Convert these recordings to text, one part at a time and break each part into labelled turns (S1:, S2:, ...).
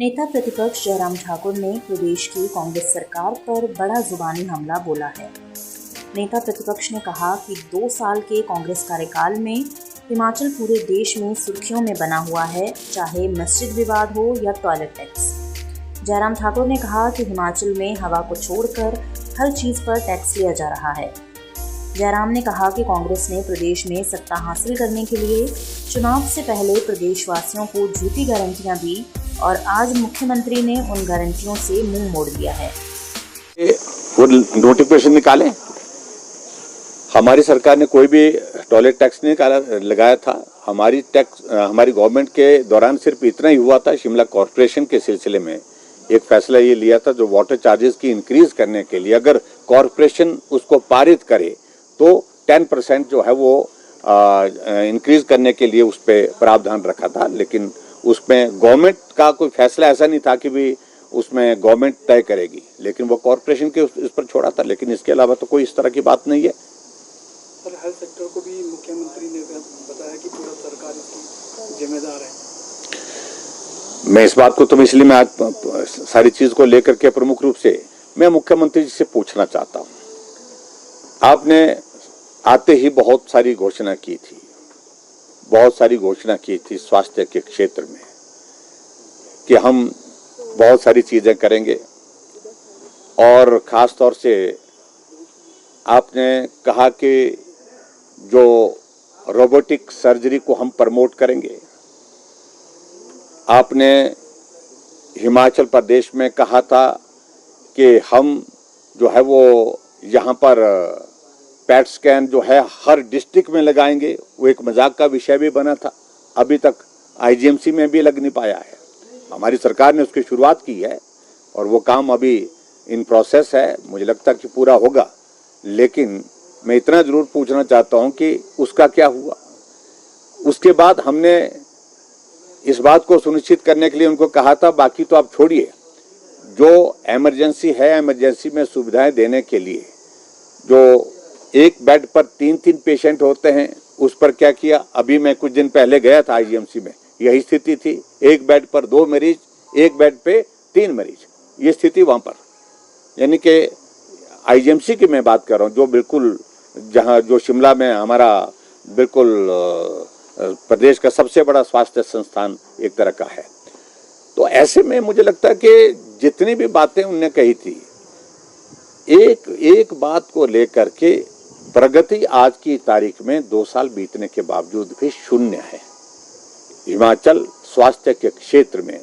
S1: नेता प्रतिपक्ष जयराम ठाकुर ने प्रदेश की कांग्रेस सरकार पर बड़ा जुबानी हमला बोला है। नेता प्रतिपक्ष ने कहा कि 2 साल के कांग्रेस कार्यकाल में हिमाचल पूरे देश में सुर्खियों में बना हुआ है, चाहे मस्जिद विवाद हो या टॉयलेट टैक्स। जयराम ठाकुर ने कहा कि हिमाचल में हवा को छोड़कर हर चीज पर टैक्स लिया जा रहा है। जयराम ने कहा कि कांग्रेस ने प्रदेश में सत्ता हासिल करने के लिए चुनाव से पहले प्रदेशवासियों को झूठी गारंटियां दी और आज मुख्यमंत्री ने उन गारंटियों से मुंह मोड़ लिया है।
S2: वो नोटिफिकेशन निकाले, हमारी सरकार ने कोई भी टॉयलेट टैक्स नहीं लगाया था। हमारी गवर्नमेंट के दौरान सिर्फ इतना ही हुआ था। शिमला कॉर्पोरेशन के सिलसिले में एक फैसला ये लिया था, जो वाटर चार्जेस की इंक्रीज करने के लिए अगर कॉर्पोरेशन उसको पारित करे तो 10% जो है वो इंक्रीज करने के लिए उस पर प्रावधान रखा था। लेकिन उसमें गवर्नमेंट का कोई फैसला ऐसा नहीं था कि भी उसमें गवर्नमेंट तय करेगी, लेकिन वो कॉर्पोरेशन के इस पर छोड़ा था। लेकिन इसके अलावा तो कोई इस तरह की बात नहीं है।
S3: पर हेल्थ सेक्टर को भी मुख्यमंत्री ने बताया कि पूरा सरकार इसकी जिम्मेदार है।
S2: मैं इस बात को तो इसलिए मैं आज सारी चीज को लेकर के प्रमुख रूप से मैं मुख्यमंत्री जी से पूछना चाहता हूं। आपने आते ही बहुत सारी घोषणा की थी स्वास्थ्य के क्षेत्र में कि हम बहुत सारी चीजें करेंगे, और खास तौर से आपने कहा कि जो रोबोटिक सर्जरी को हम प्रमोट करेंगे। आपने हिमाचल प्रदेश में कहा था कि हम जो है वो यहाँ पर पैट स्कैन जो है हर डिस्ट्रिक्ट में लगाएंगे। वो एक मजाक का विषय भी बना था, अभी तक आईजीएमसी में भी लग नहीं पाया है। हमारी सरकार ने उसकी शुरुआत की है और वो काम अभी इन प्रोसेस है। मुझे लगता है कि पूरा होगा, लेकिन मैं इतना जरूर पूछना चाहता हूं कि उसका क्या हुआ। उसके बाद हमने इस बात को सुनिश्चित करने के लिए उनको कहा था, बाकी तो आप छोड़िए, जो इमरजेंसी है, इमरजेंसी में सुविधाएं देने के लिए जो एक बेड पर 3-3 पेशेंट होते हैं, उस पर क्या किया। अभी मैं कुछ दिन पहले गया था आईजीएमसी में, यही स्थिति थी। एक बेड पर 2 मरीज, एक बेड पे 3 मरीज, ये स्थिति वहां पर। यानी कि आईजीएमसी की मैं बात कर रहा हूँ, जो बिल्कुल जो शिमला में हमारा बिल्कुल प्रदेश का सबसे बड़ा स्वास्थ्य संस्थान एक तरह का है। तो ऐसे में मुझे लगता है कि जितनी भी बातें उनने कही थी, एक बात को लेकर के प्रगति आज की तारीख में 2 साल बीतने के बावजूद भी शून्य है। हिमाचल स्वास्थ्य के क्षेत्र में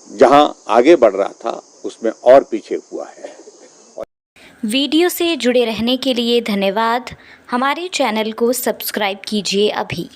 S2: जहां आगे बढ़ रहा था, उसमें और पीछे हुआ है।
S4: वीडियो से जुड़े रहने के लिए धन्यवाद। हमारे चैनल को सब्सक्राइब कीजिए अभी।